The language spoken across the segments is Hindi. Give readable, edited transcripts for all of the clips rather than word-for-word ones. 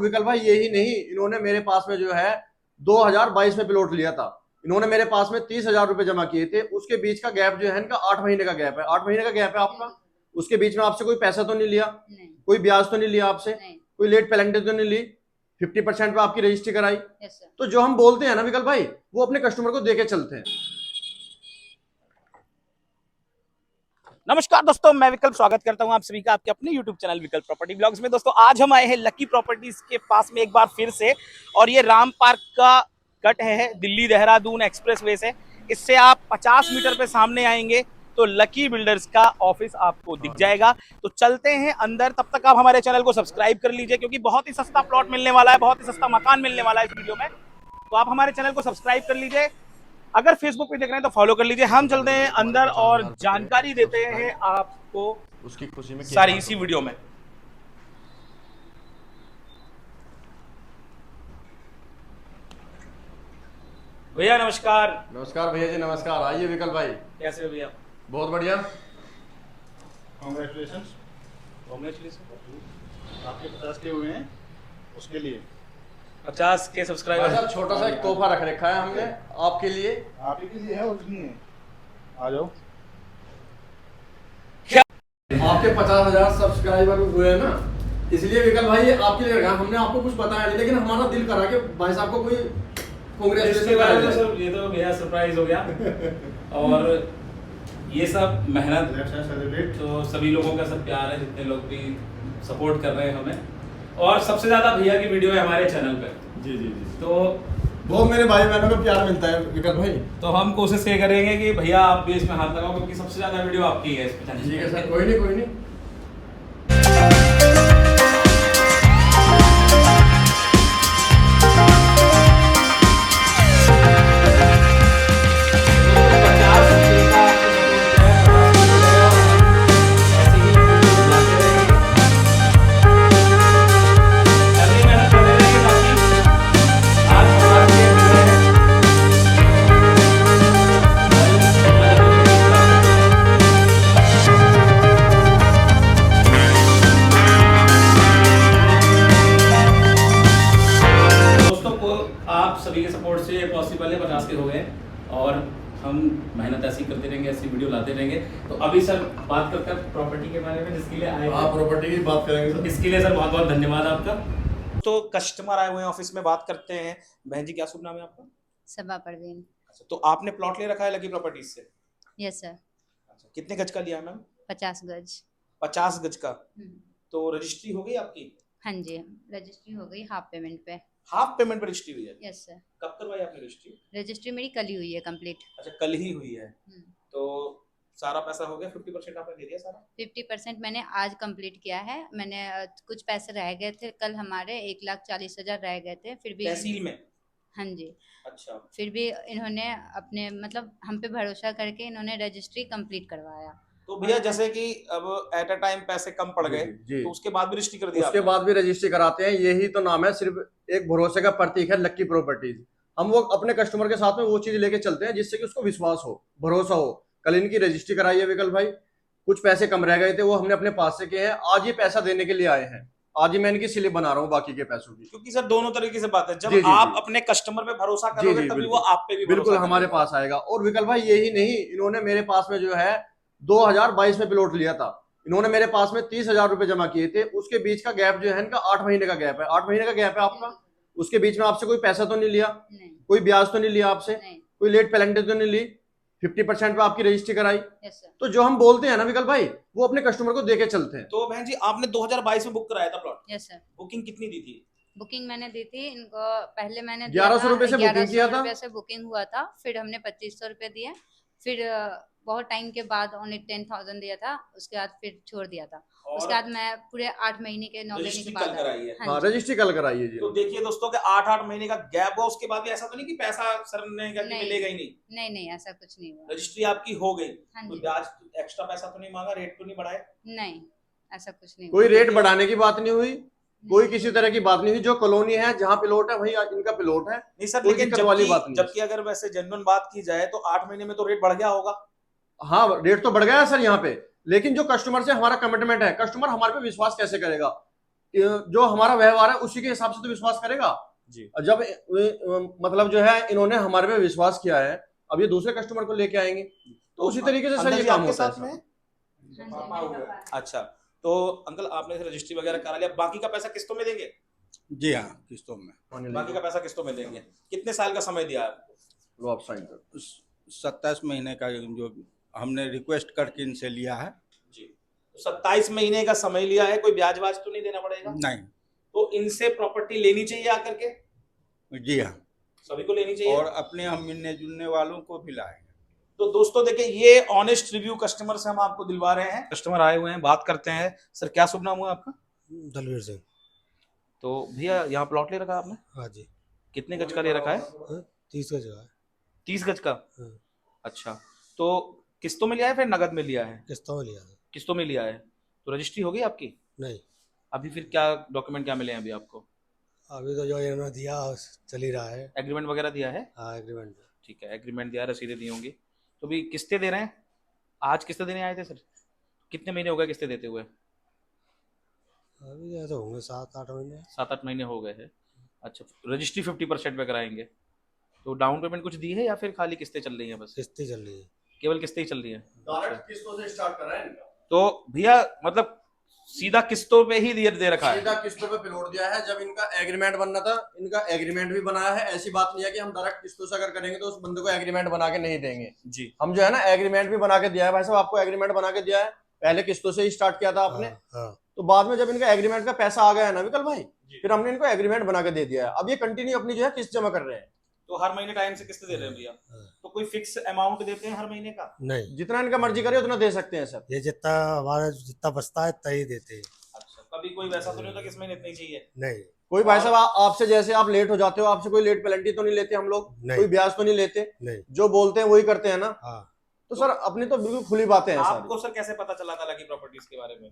विकल्प भाई यही नहीं, इन्होंने मेरे पास में जो है 2022 में प्लॉट लिया था। इन्होंने मेरे पास में 30,000 रुपए जमा किए थे। उसके बीच का गैप जो है इनका 8 महीने का गैप है। 8 महीने का गैप है आपका। उसके बीच में आपसे कोई पैसा तो नहीं लिया, कोई ब्याज तो नहीं लिया आपसे, कोई लेट पेनल्टी तो नहीं ली, 50% पे आपकी रजिस्ट्री कराई। तो जो हम बोलते हैं ना विकल्प भाई, वो अपने कस्टमर को देके चलते हैं। नमस्कार दोस्तों, मैं विकल्प स्वागत करता हूं आप सभी का आपके अपने YouTube चैनल विकल्प प्रॉपर्टी ब्लॉग्स में। दोस्तों आज हम आए हैं लकी प्रॉपर्टीज के पास में एक बार फिर से, और ये राम पार्क का कट है दिल्ली देहरादून एक्सप्रेसवे से। इससे आप 50 मीटर पे सामने आएंगे तो लकी बिल्डर्स का ऑफिस आपको दिख जाएगा। तो चलते हैं अंदर, तब तक आप हमारे चैनल को सब्सक्राइब कर लीजिए क्योंकि बहुत ही सस्ता प्लॉट मिलने वाला है, बहुत ही सस्ता मकान मिलने वाला है इस वीडियो में। तो आप हमारे चैनल को सब्सक्राइब कर लीजिए, अगर फेसबुक पे देख रहे हैं तो फॉलो कर लीजिए। हम चलते हैं अंदर और जानकारी देते हैं आपको उसकी खुशी में सारी इसी वीडियो में। भैया नमस्कार। नमस्कार भैया जी, नमस्कार। आइए विकल्प भाई। कैसे हो भैया? बहुत बढ़िया। कांग्रेचुलेशंस। आपके 50 के हुए हैं, उसके लिए 50 के सब्सक्राइबर। छोटा सा एक तोहफा रख रखा है हमने आपके लिए। आप ही के लिए है और नहीं है। आ जाओ। आपके 50,000 सब्सक्राइबर हुए हैं ना, इसलिए विकल्प भाई ये आपके लिए रखा। हमने आपको कुछ बताया नहीं, लेकिन हमारा दिल करा कि भाई साहब को कोई ये तो भैया सरप्राइज हो गया। और ये सब मेहनत तो सभी लोगों का सब प्यार है, जितने लोग भी सपोर्ट कर रहे हैं हमें, और सबसे ज्यादा भैया की वीडियो है हमारे चैनल पे। जी जी जी। तो बहुत मेरे भाई बहनों को प्यार मिलता है विकल्प भाई। तो हम कोशिश ये करेंगे कि भैया आप भी इसमें हाथ लगाओ क्योंकि सबसे ज्यादा वीडियो आपकी है इस पे चैनल। ठीक है सर, कोई नहीं कोई नहीं। आप सभी के सपोर्ट से पॉसिबल है 50 के हो गए, और हम मेहनत ऐसी करते रहेंगे, ऐसी वीडियो लाते रहेंगे। तो अभी सर बात करते हैं प्रॉपर्टी के बारे में, जिसके लिए आए। हाँ, प्रॉपर्टी की बात करेंगे सर। इसके लिए सर बहुत बहुत धन्यवाद आपका। तो कस्टमर आए हुए हैं ऑफिस में, बात करते हैं। बहन जी क्या शुभ नाम है आपका? सबा परवीन। तो आपने प्लॉट ले रखा है लकी प्रॉपर्टीज से? Yes sir. अच्छा, कितने गज का लिया है मैम? 50 गज। 50 गज का। तो रजिस्ट्री हो गई आपकी? हाँ जी, रजिस्ट्री हो गई हाफ पेमेंट पे। हाफ पेमेंट पे रजिस्ट्री हुई है? Yes sir. कब करवाई आपने रजिस्ट्री? रजिस्ट्री मेरी कल ही हुई है कंप्लीट। अच्छा, कल ही हुई है। तो सारा पैसा हो गया? 50% आपने दे दिया सारा? 50% मैंने आज कंप्लीट किया है। मैंने कुछ पैसे रह गए थे कल, हमारे 1,40,000 रह गए थे, फिर भी तहसील में? हाँ जी। अच्छा। फिर भी इन्होंने अपने मतलब हम पे भरोसा करके इन्होंने रजिस्ट्री कंप्लीट करवाया। तो भैया जैसे कि अब एट अ टाइम पैसे कम पड़ गए तो उसके बाद भी रजिस्ट्री कर दिया? उसके बाद भी रजिस्ट्री कराते हैं। यही तो नाम है, सिर्फ एक भरोसे का प्रतीक है लकी प्रॉपर्टीज। हम वो अपने कस्टमर के साथ में वो चीज लेके चलते हैं जिससे कि उसको विश्वास हो, भरोसा हो। कल इनकी रजिस्ट्री कराई है विकल्प भाई, कुछ पैसे कम रह गए थे, वो हमने अपने पास से किए हैं। आज ये पैसा देने के लिए आए हैं, आज ही मैं इनकी स्लिप बना रहा हूँ बाकी के पैसों की। क्योंकि सर दोनों तरीके से बात है, जब जी, जी, आप जी। अपने कस्टमर पे भरोसा करोगे तभी वो आप पे भी बिल्कुल भरोसा हमारे पास आएगा। और विकल्प भाई यही नहीं, इन्होंने मेरे पास में जो है 2022 में प्लॉट लिया था। इन्होंने मेरे पास में 30,000 रुपए जमा किए थे। उसके बीच का गैप जो है इनका 8 महीने का गैप है। 8 महीने का गैप है आपका। उसके बीच में आपसे कोई पैसा तो नहीं लिया, कोई ब्याज तो नहीं लिया आपसे, कोई लेट पेनल्टी तो नहीं ली, 50% पे आपकी रजिस्ट्री कराई। तो जो हम बोलते हैं ना विकल्प भाई, वो अपने कस्टमर को देके चलते हैं। तो बहन जी आपने 2022 में बुक कराया था प्लॉट? Yes sir. बुकिंग कितनी दी थी? बुकिंग मैंने दी थी इनको, पहले मैंने 1100 रुपए से बुकिंग किया था। 1100 रुपए से बुकिंग हुआ था, फिर हमने 2500 रुपए दिए, फिर बहुत टाइम के बाद ओनली 10,000 दिया था, उसके बाद फिर छोड़ दिया था। उसके बाद मैं पूरे 8 महीने के 9 महीने के बाद हाँ, रजिस्ट्री कल कराई है जी। तो देखिए दोस्तों के 8-8 महीने का गैप हुआ, उसके बाद भी ऐसा तो नहीं कि पैसा सर ने क्या मिलेगा ही नहीं? नहीं नहीं, ऐसा कुछ नहीं हुआ। रजिस्ट्री आपकी हो गई। हाँ तो ब्याज एक्स्ट्रा पैसा तो नहीं मांगा, रेट तो नहीं बढ़ाए? नहीं, ऐसा कुछ नहीं। कोई रेट बढ़ाने की बात नहीं हुई, कोई किसी तरह की बात नहीं हुई। जो कॉलोनी है जहाँ प्लॉट है वही इनका प्लॉट है। नहीं सर, कोई लेकिन दिक्कत वाली बात नहीं। जबकि अगर वैसे जेन्युइन बात की जाए तो 8 महीने में तो रेट बढ़ गया होगा। हाँ, रेट तो बढ़ गया है सर यहाँ पे, लेकिन जो कस्टमर से हमारा कमिटमेंट है, कस्टमर हमारे पे विश्वास कैसे करेगा? जो हमारा व्यवहार है उसी के हिसाब से तो विश्वास करेगा जी। जब मतलब जो है इन्होंने हमारे पे विश्वास किया है, अब ये दूसरे कस्टमर को लेके आएंगे तो उसी तरीके से सर अंकल ये जी काम आपके होता है साथ में सर। है? हाँ जी, मेरे पापा। अच्छा, तो अंकल आपने रजिस्ट्री वगैरह करा लिया, बाकी का पैसा किस्तों में देंगे? जी हाँ, किस्तों में। बाकी का पैसा किस्तों में देंगे। कितने साल का समय दिया आपको? लो आप साइन करो। 27 महीने का जो हमने रिक्वेस्ट करके इनसे लिया है। जी, तो 27 महीने का समय लिया है, कोई ब्याज वाज तो नहीं देना पड़ेगा? नहीं। तो इनसे प्रॉपर्टी लेनी चाहिए आकर के? जी हाँ, सभी को लेनी चाहिए। और अपने हम मिलने जुलने वालों को भी लाएंगे। तो दोस्तों देखिए, ये ऑनेस्ट रिव्यू कस्टमर से हम आपको दिलवा रहे हैं। कस्टमर आए हुए हैं, बात करते हैं। सर क्या शुभ नाम हुआ आपका? दलवीर सिंह। तो भैया यहाँ प्लॉट ले रखा है आपने? हाँ जी। कितने गज का ले रखा है? 30 का जगह है। 30 गज का? हाँ। अच्छा, तो किस्तों में लिया है फिर नगद में लिया है? किस्तों में लिया है। किस्तों में लिया है। तो रजिस्ट्री होगी आपकी? नहीं, अभी फिर क्या डॉक्यूमेंट क्या मिले हैं अभी आपको? अभी तो जो इन्होंने दिया चल ही रहा है। एग्रीमेंट वगैरह दिया है? हाँ, एग्रीमेंट। ठीक है, एग्रीमेंट दिया है, रसीदें दी होंगी। तो अभी किस्तें दे रहे हैं? आज किस्तें देने आए थे सर? कितने महीने हो गए किस्तें देते हुए? अभी जैसे होंगे 7-8 महीने। 7-8 महीने हो गए हैं। अच्छा, रजिस्ट्री 50% पे कराएंगे। तो डाउन पेमेंट कुछ दी है या फिर खाली किस्तें चल रही हैं बस? किस्तें चल रही है। केवल किस्तें ही चल रही हैं? डायरेक्ट किस्तों से स्टार्ट कर रहा है इनका। तो भैया मतलब सीधा किस्तों पे ही दे रखा है? सीधा किस्तों पे प्लॉट दिया है। जब इनका एग्रीमेंट बनना था, इनका एग्रीमेंट भी बनाया है। ऐसी बात नहीं है कि हम डायरेक्ट किस्तों से अगर करेंगे तो उस बंदे को एग्रीमेंट बना के नहीं देंगे। जी। हम जो है ना एग्रीमेंट भी बना के दिया है। भाई साहब आपको एग्रीमेंट बना के दिया है। पहले किस्तों से ही स्टार्ट किया था आपने। हाँ। तो बाद में जब इनका एग्रीमेंट का पैसा आ गया है ना विकल भाई, फिर हमने इनको एग्रीमेंट बना के दे दिया है। अब ये कंटिन्यू अपनी जो है किस्त जमा कर रहे हैं। तो हर महीने टाइम से किस्त दे रहे हैं भैया? हाँ। तो कोई फिक्स अमाउंट देते हैं हर महीने का? नहीं, जितना इनका मर्जी करे उतना दे सकते हैं सर। ये जितना हमारा जितना बचता है उतना ही देते हैं। अच्छा, कभी कोई वैसा तो नहीं होता कि इस महीने इतनी चाहिए? नहीं। कोई भाई साहब आपसे जैसे आप लेट हो जाते हो, आपसे कोई लेट पेनल्टी तो नहीं लेते हम लोग? नहीं। कोई ब्याज तो नहीं लेते? नहीं। जो बोलते हैं वही करते हैं ना। हाँ। तो सर अपनी तो बिल्कुल खुली बातें हैं सारी। आपको सर कैसे पता चला था लकी प्रॉपर्टीज के बारे में?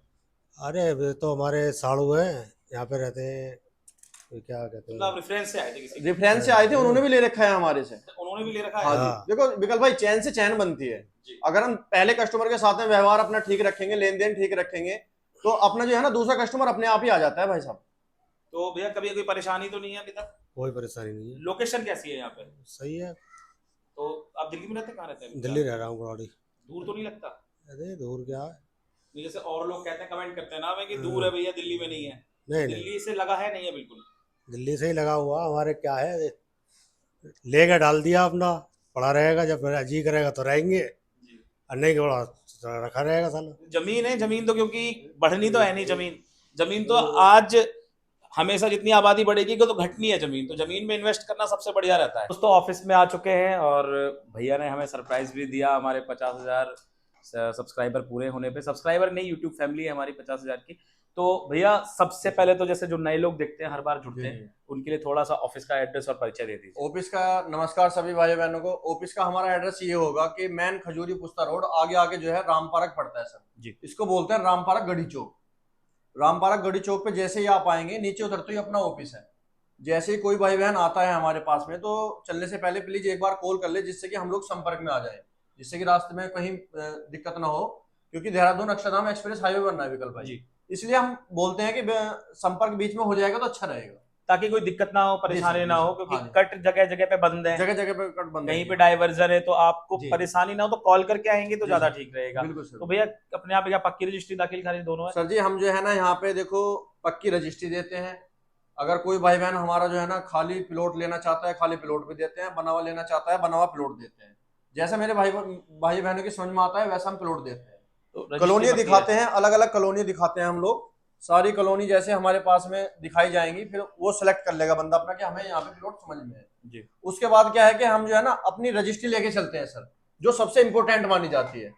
अरे वे तो हमारे साड़ू हैं, यहाँ पे रहते हैं। तो क्या कहते हैं, मतलब रेफरेंस से आए थे किसी? रेफरेंस से आए थे, उन्होंने भी ले रखा है हमारे से। उन्होंने भी ले रखा है? हाँ हाँ। जी। देखो विकल भाई, चैन से चैन बनती है। जी। अगर हम पहले कस्टमर के साथ में व्यवहार अपना ठीक रखेंगे, लेन देन ठीक रखेंगे, तो अपना जो है ना दूसरा कस्टमर अपने आप ही आ जाता है भाई साहब। तो भैया कभी कोई परेशानी तो नहीं है अभी तक? कोई परेशानी नहीं है। लोकेशन कैसी है यहाँ पे? सही है। तो आप दिल्ली में रहते हैं? कहाँ रहते हैं? दिल्ली रह रहा हूँ, गुवाहाटी। दूर तो नहीं लगता? अरे दूर क्या है। नहीं, जैसे और लोग कहते हैं, कमेंट करते हैं ना हमें कि दूर है भैया, दिल्ली में नहीं है। नहीं नहीं, दिल्ली से लगा है? नहीं है बिल्कुल। दिल्ली से ही लगा हुआ हमारे। क्या है, लेके डाल दिया अपना, पड़ा रहेगा। जब जी करेगा तो रहेंगे, जी। और नहीं थोड़ा रखा रहेगा साला। जमीन है, जमीन तो क्योंकि बढ़नी तो है नहीं जमीन। जमीन तो आज हमेशा जितनी आबादी बढ़ेगी तो घटनी है जमीन। तो जमीन में इन्वेस्ट करना सबसे बढ़िया रहता है। दोस्तों ऑफिस में आ चुके हैं और भैया ने हमें सरप्राइज भी दिया। हमारे 50,000 सब्सक्राइबर पूरे होने पे, सब्सक्राइबर नहीं यूट्यूब फैमिली है हमारी 50,000 की। तो भैया सबसे पहले तो जैसे जो नए लोग देखते हैं, हर बार जुड़ते हैं, उनके लिए थोड़ा सा ऑफिस का एड्रेस और परिचय दे दीजिए। ऑफिस का नमस्कार सभी भाई बहनों को। ऑफिस का हमारा एड्रेस ये होगा कि मैन खजूरी पुस्ता रोड, आगे आगे जो है राम पार्क पड़ता है सर जी। इसको बोलते हैं राम पार्क गढ़ी चौक। राम पार्क गढ़ी चौक पे जैसे ही आप आएंगे, नीचे उतरते ही अपना ऑफिस है। जैसे ही कोई भाई बहन आता है हमारे पास में, तो चलने से पहले प्लीज एक बार कॉल कर ले, जिससे कि हम लोग संपर्क में आ जाए, जिससे कि रास्ते में कहीं दिक्कत ना हो। क्योंकि देहरादून अक्षरधाम एक्सप्रेस हाईवे बनना है विकल्प भाई, इसलिए हम बोलते हैं कि संपर्क बीच में हो जाएगा तो अच्छा रहेगा, ताकि कोई दिक्कत ना हो, परेशानी ना हो। क्योंकि कट जगह जगह पे बंद है, जगह जगह पे कट बंद है, कहीं पे डाइवर्जन है, तो आपको जी। परेशानी ना हो तो कॉल करके आएंगे तो ज्यादा ठीक रहेगा। बिल्कुल सर। तो भैया अपने आप क्या पक्की रजिस्ट्री दाखिल खारिज दोनों है? सर जी हम जो है ना यहाँ पे देखो पक्की रजिस्ट्री देते हैं। अगर कोई भाई बहन हमारा जो है ना खाली प्लॉट लेना चाहता है, खाली प्लॉट भी देते हैं। बनावा लेना चाहता है, बनावा प्लॉट देते हैं। जैसा मेरे भाई बहनों की समझ में आता है वैसा हम प्लॉट देते हैं। तो कॉलोनी दिखाते हैं, अलग अलग कॉलोनी दिखाते हैं हम लोग। सारी कॉलोनी जैसे हमारे पास में दिखाई जाएंगी, फिर वो सिलेक्ट कर लेगा बंदा अपना कि हमें यहाँ पे प्लॉट समझ में है जी। उसके बाद क्या है कि हम जो है ना अपनी रजिस्ट्री लेके चलते हैं सर, जो सबसे इंपॉर्टेंट मानी जाती है।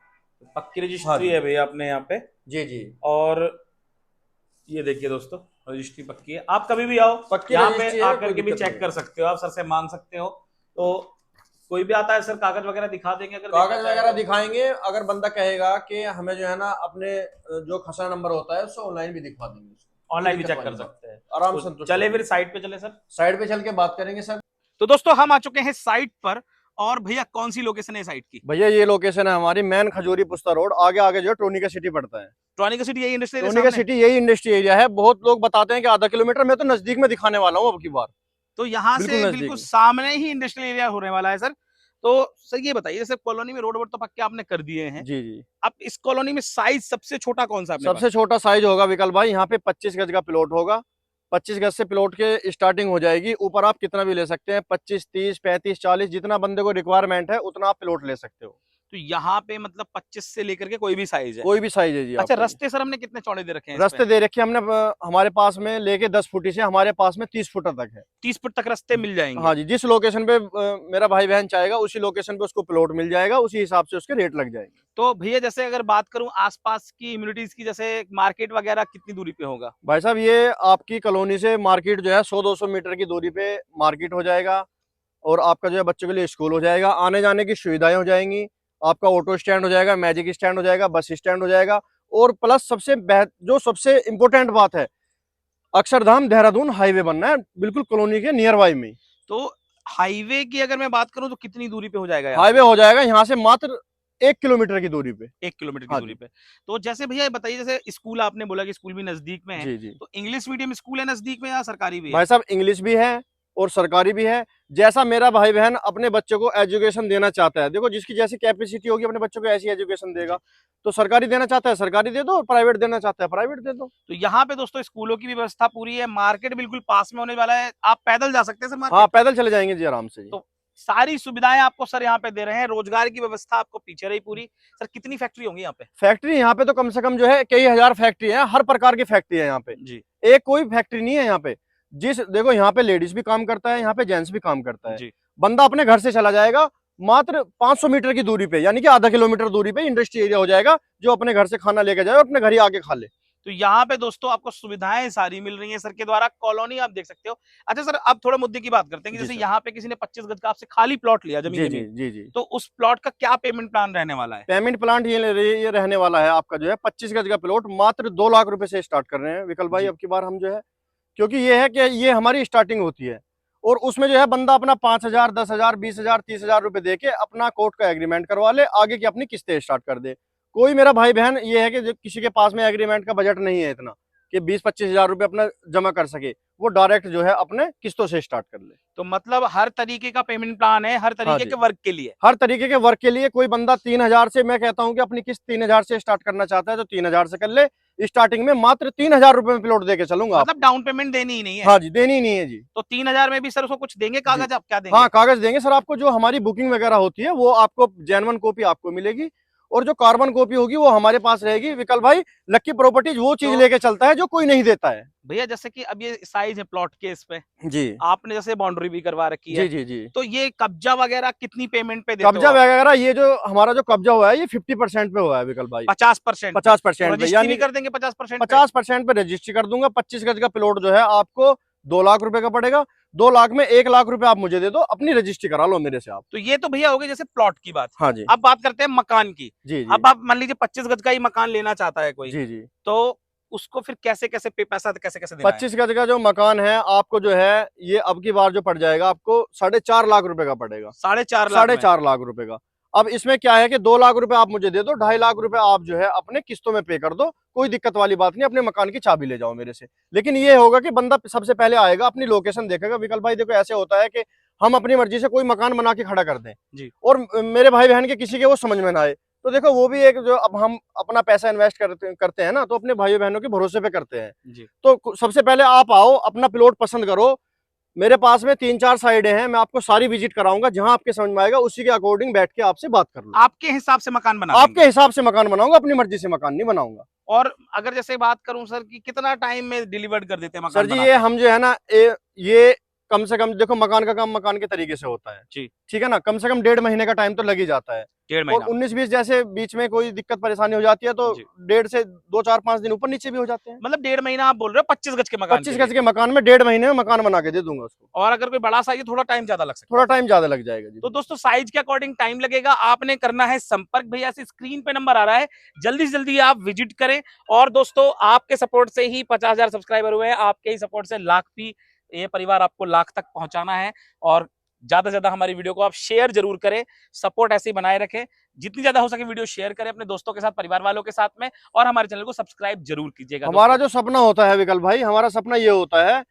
पक्की रजिस्ट्री है भैया अपने यहाँ पे। जी जी। और ये देखिए दोस्तों, रजिस्ट्री पक्की है। आप कभी भी आओ, पक्की यहाँ रजिस्ट्री पे है, आकर कोई के भी दिक्कत चेक नहीं। कर सकते हो, आप सर से मांग सकते हो। तो कोई भी आता है सर, कागज वगैरह दिखा देंगे अगर कागज देखना चाहे वगैरह तो। दिखाएंगे। अगर बंदा कहेगा कि हमें जो है ना अपने जो खसरा नंबर होता है उससे ऑनलाइन भी दिखा देंगे, ऑनलाइन भी दिक्कत चेक कर वाली बात। सकते हैं। आराम तो से संतुष्ट चले होंगे। फिर साइट पे चले सर। साइड पे चल के बात करेंगे सर। तो दोस्तों हम आ चुके हैं साइट पर और भैया कौन सी लोकेशन है साइट की? भैया ये लोकेशन है हमारी मेन खजूरी पुस्ता रोड, आगे आगे जो है टोनिका सिटी पड़ता है। ट्रॉनिका सिटी यही इंडस्ट्रियल टोनिका सिटी यही इंडस्ट्री एरिया है। बहुत लोग बताते हैं कि आधा किलोमीटर, मैं तो नजदीक में दिखाने वाला हूँ अब की बार। तो यहाँ बिल्कुल से नजदीक बिल्कुल में। सामने ही इंडस्ट्रियल एरिया होने वाला है सर। तो सर ये बताइए, जैसे कॉलोनी में रोड वोड तो पक्के आपने कर दिए हैं, जी जी। अब इस कॉलोनी में साइज सबसे छोटा कौन सा आपने सबसे छोटा साइज होगा विकल भाई, यहाँ पे 25 गज का प्लॉट होगा। 25 गज से प्लॉट के स्टार्टिंग हो जाएगी, ऊपर आप कितना भी ले सकते हैं, 25, 30, 35, 40, जितना बंदे को रिक्वायरमेंट है उतना आप प्लॉट ले सकते हो। तो यहाँ पे मतलब 25 से लेकर के कोई भी साइज है? कोई भी साइज है जी। अच्छा, आपको रास्ते सर हमने कितने चौड़े दे रखे हैं? रास्ते दे रखे हमने हमारे पास में लेके 10 फुटी से हमारे पास में 30 फुट तक है। 30 फुट तक रास्ते मिल जाएंगे? हाँ जी, जिस लोकेशन पे मेरा भाई बहन चाहेगा उसी लोकेशन पे उसको प्लॉट मिल जाएगा, उसी हिसाब से उसके रेट लग जाएंगे। तो भैया जैसे अगर बात करूं आसपास की इम्यूनिटीज की, जैसे मार्केट वगैरह कितनी दूरी पे होगा? भाई साहब ये आपकी कॉलोनी से मार्केट जो है 100-200 मीटर की दूरी पे मार्केट हो जाएगा, और आपका जो है बच्चों के लिए स्कूल हो जाएगा, आने जाने की सुविधाएं हो जाएंगी, आपका ऑटो स्टैंड हो जाएगा, मैजिक स्टैंड हो जाएगा, बस स्टैंड हो जाएगा, और प्लस जो सबसे इम्पोर्टेंट बात है, अक्षरधाम देहरादून हाईवे बनना है बिल्कुल कॉलोनी के नियर बाई में। तो हाईवे की अगर मैं बात करूं तो कितनी दूरी पे हो जाएगा? हाईवे हो जाएगा यहाँ से मात्र 1 किलोमीटर की दूरी पे। 1 किलोमीटर की हाँ दूरी जी। पे। तो जैसे भैया ये बताइए, जैसे स्कूल आपने बोला कि स्कूल भी नजदीक में है, जी जी। तो इंग्लिश मीडियम स्कूल है नजदीक में या सरकारी भी है? भाई साहब इंग्लिश भी है और सरकारी भी है, जैसा मेरा भाई बहन अपने बच्चों को एजुकेशन देना चाहता है, देखो जिसकी जैसी कैपेसिटी होगी अपने बच्चों को ऐसी एजुकेशन देगा। तो सरकारी देना चाहता है सरकारी दे दो, और प्राइवेट देना चाहता है प्राइवेट दे दो। तो यहाँ पे दोस्तों स्कूलों की व्यवस्था पूरी है, मार्केट बिल्कुल पास में होने वाला है, आप पैदल जा सकते हैं सर मार्केट? हाँ पैदल चले जाएंगे जी आराम से जी। तो सारी सुविधाएं आपको सर यहाँ पे दे रहे हैं, रोजगार की व्यवस्था आपको पीछे रही पूरी। सर कितनी फैक्ट्री होंगी यहाँ पे? फैक्ट्री यहाँ पे तो कम से कम जो है कई हजार फैक्ट्री है, हर प्रकार की फैक्ट्री है यहाँ पे, जी एक कोई फैक्ट्री नहीं है यहाँ पे। देखो यहाँ पे लेडीज भी काम करता है, यहाँ पे जेंट्स भी काम करता है। जी। बंदा अपने घर से चला जाएगा, मात्र 500 मीटर की दूरी पे, यानी कि आधा किलोमीटर दूरी पे इंडस्ट्री एरिया हो जाएगा, जो अपने घर से खाना लेके जाए और अपने घर ही आके खा ले। तो यहाँ पे दोस्तों आपको सुविधाएं सारी मिल रही हैं सर के द्वारा, कॉलोनी आप देख सकते हो। अच्छा सर, अब थोड़ा मुद्दे की बात करते हैं कि जी जैसे सर। यहाँ पे किसी ने 25 गज का आपसे खाली प्लॉट लिया जी जमीन जी जमीन, जी जी। तो उस प्लॉट का क्या पेमेंट प्लान रहने वाला है? पेमेंट प्लान ये रहने वाला है आपका जो है 25 गज का प्लॉट मात्र 2 लाख रुपए से स्टार्ट कर रहे हैं विकल भाई जी। अब की बार हम जो है, क्योंकि ये है कि ये हमारी स्टार्टिंग होती है, और उसमें जो है बंदा अपना 5,000, 10,000, 20,000, 30,000 रुपए दे के अपना कोर्ट का एग्रीमेंट करवा ले, आगे की अपनी किस्तें स्टार्ट कर दे। कोई मेरा भाई बहन ये है कि जो किसी के पास में एग्रीमेंट का बजट नहीं है इतना कि 20-25 हजार रुपए अपना जमा कर सके, वो डायरेक्ट जो है अपने किस्तों से स्टार्ट कर ले। तो मतलब हर तरीके का पेमेंट प्लान है, हर तरीके जी। के वर्क के लिए? हर तरीके के वर्क के लिए। कोई बंदा 3,000 से, मैं कहता हूं कि अपनी किस्त 3,000 से स्टार्ट करना चाहता है तो 3,000 से कर ले, स्टार्टिंग में मात्र 3,000 रुपए में प्लॉट देके चलूंगा। मतलब डाउन पेमेंट देनी ही नहीं है? हाँ जी, देनी ही नहीं है जी। तो 3,000 में भी सर उसको कुछ देंगे कागज? आप क्या देंगे? हाँ कागज देंगे सर आपको, जो हमारी बुकिंग वगैरह होती है वो आपको जेन्युइन कॉपी आपको मिलेगी, और जो कार्बन कॉपी होगी वो हमारे पास रहेगी। विकल भाई लक्की प्रॉपर्टीज वो चीज तो- लेके चलता है जो कोई नहीं देता है। भैया जैसे कि अब ये साइज है प्लॉट के, इस पे जी आपने जैसे बाउंड्री भी करवा रखी है, जी जी जी। तो ये कब्जा वगैरह कितनी पेमेंट पे देते हो कब्जा आप? वगैरह ये जो हमारा जो कब्जा हुआ है ये 50% पे हुआ है विकल भाई। 50%? 50% पे, रजिस्ट्री यानी भी कर देंगे 50%? 50% पे रजिस्ट्री कर दूंगा। 25 गज का प्लॉट जो है आपको 2 लाख रुपए का पड़ेगा। 2 लाख में 1 लाख रुपए आप मुझे दे दो, अपनी रजिस्ट्री करा लो मेरे से आप। तो ये तो भैया हो गई जैसे प्लॉट की बात। हाँ जी। अब बात करते हैं मकान की। जी जी अब आप मान लीजिए 25 गज का ही मकान लेना चाहता है कोई, जी जी। तो उसको फिर कैसे कैसे पैसा कैसे कैसे देना है? 25 गज का जो मकान है आपको जो है ये अब की बार जो पड़ जाएगा आपको 4.5 लाख रुपए का पड़ेगा। 4.5 लाख में? 4.5 लाख रुपए का। अब इसमें क्या है कि 2 लाख रुपए आप मुझे दे दो, 2.5 लाख रुपए आप जो है अपने किस्तों में पे कर दो, कोई दिक्कत वाली बात नहीं, अपने मकान की चाबी ले जाओ मेरे से। लेकिन ये होगा कि बंदा सबसे पहले आएगा, अपनी लोकेशन देखेगा। विकल भाई देखो ऐसे होता है कि हम अपनी मर्जी से कोई मकान बना के खड़ा कर दें जी। और मेरे भाई बहन के किसी के वो समझ में ना आए, तो देखो वो भी एक जो अब हम अपना पैसा इन्वेस्ट करते हैं ना, तो अपने भाई बहनों के भरोसे पे करते हैं। जी। तो सबसे पहले आप आओ, अपना प्लॉट पसंद करो। मेरे पास में 3-4 साइडें हैं, मैं आपको सारी विजिट कराऊंगा, जहां आपके समझ में आएगा उसी के अकॉर्डिंग बैठ के आपसे बात कर लो। आपके हिसाब से मकान बना आपके देंगे? हिसाब से मकान बनाऊंगा, अपनी मर्जी से मकान नहीं बनाऊंगा। और अगर जैसे बात करूं सर कि कितना टाइम में डिलीवर्ड कर देते हैं मकान सर जी बना ये के? हम जो है ना ये कम से कम देखो मकान का काम मकान के तरीके से होता है जी। ठीक है ना, कम से कम 1.5 महीने का टाइम तो लग ही जाता है। 1.5 और महीना? 19-20 जैसे बीच में कोई दिक्कत परेशानी हो जाती है तो जी। 1.5 से 2-4-5 दिन ऊपर नीचे भी हो जाते हैं। मतलब 1.5 महीना आप बोल रहे हो 25 गज के मकान 25 के गज लिए? के मकान में 1.5 महीने में मकान बना के दे दूंगा उसको। और अगर कोई बड़ा साइज है थोड़ा टाइम ज्यादा लग सकता थोड़ा है? टाइम ज्यादा लग जाएगा जी। तो दोस्तों साइज के अकॉर्डिंग टाइम लगेगा, आपने करना है संपर्क। भैया से स्क्रीन पे नंबर आ रहा है, जल्दी से जल्दी आप विजिट करें। और दोस्तों आपके सपोर्ट से ही 50,000 सब्सक्राइबर हुए हैं, आपके ही सपोर्ट से लाख भी, ये परिवार आपको लाख तक पहुंचाना है। और ज्यादा से ज्यादा हमारी वीडियो को आप शेयर जरूर करें, सपोर्ट ऐसे ही बनाए रखें, जितनी ज्यादा हो सके वीडियो शेयर करें अपने दोस्तों के साथ, परिवार वालों के साथ में, और हमारे चैनल को सब्सक्राइब जरूर कीजिएगा। हमारा जो सपना होता है विकल्प भाई, हमारा सपना ये होता है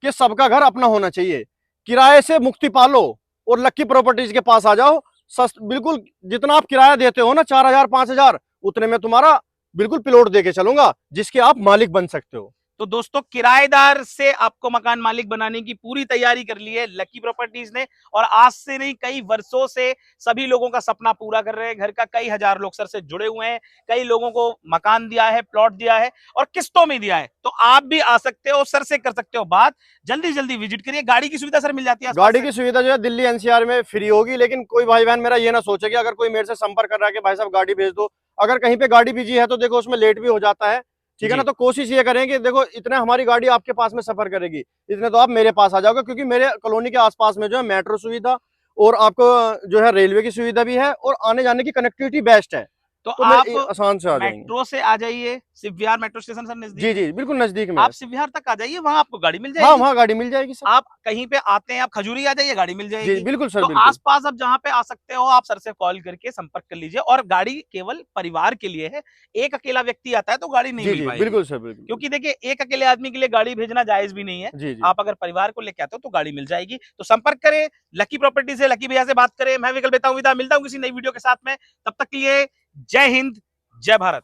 कि सबका घर अपना होना चाहिए, किराए से मुक्ति पालो और लक्की प्रॉपर्टीज के पास आ जाओ। बिल्कुल जितना आप किराया देते हो ना, 4,000 5,000, उतने में तुम्हारा बिल्कुल प्लॉट देके चलूंगा जिसके आप मालिक बन सकते हो। तो दोस्तों, किराएदार से आपको मकान मालिक बनाने की पूरी तैयारी कर ली है लकी प्रॉपर्टीज ने, और आज से नहीं कई वर्षों से सभी लोगों का सपना पूरा कर रहे हैं। घर का कई हजार लोग सर से जुड़े हुए हैं, कई लोगों को मकान दिया है, प्लॉट दिया है और किस्तों में दिया है। तो आप भी आ सकते हो, सर से कर सकते हो बात, जल्दी जल्दी विजिट करिए। गाड़ी की सुविधा सर मिल जाती है? गाड़ी की सुविधा जो है दिल्ली एनसीआर में फ्री होगी, लेकिन कोई भाई बहन मेरा ये ना सोचे कि अगर कोई मेरे से संपर्क कर रहा है कि भाई साहब गाड़ी भेज दो, अगर कहीं पे गाड़ी बिजी है तो देखो उसमें लेट भी हो जाता है, ठीक है ना। तो कोशिश ये करें कि देखो इतने हमारी गाड़ी आपके पास में सफर करेगी, इतने तो आप मेरे पास आ जाओगे, क्योंकि मेरे कॉलोनी के आसपास में जो है मेट्रो सुविधा और आपको जो है रेलवे की सुविधा भी है और आने जाने की कनेक्टिविटी बेस्ट है। तो तो आप आसान से आ जाएंगे। मेट्रो से आ जाइए, शिव विहार मेट्रो स्टेशन सर नजदीक। जी जी बिल्कुल नजदीक में। आप शिव विहार तक आ जाइए, वहां आपको गाड़ी मिल जाएगी। हाँ वहाँ गाड़ी मिल जाएगी सर। आप कहीं पे आते हैं, आप खजूरी आ जाइए, गाड़ी मिल जाएगी। जी बिल्कुल सर, तो बिल्कुल। आसपास आप जहां पे आ सकते हो, आप सर से कॉल करके संपर्क कर लीजिए। और गाड़ी केवल परिवार के लिए है, एक अकेला व्यक्ति आता है तो गाड़ी नहीं जी मिल जी पाएगी। बिल्कुल सर, बिल्कुल। क्योंकि देखिए, एक अकेले आदमी के लिए गाड़ी भेजना जायज भी नहीं है। जी जी आप अगर परिवार को लेके आते हो तो गाड़ी मिल जाएगी। तो संपर्क करें लकी प्रॉपर्टी से, लकी भैया से बात करें। मैं विकल्प देता हूं, विदा मिलता हूं किसी नई वीडियो के साथ में। तब तक के लिए जय हिंद, जय भारत।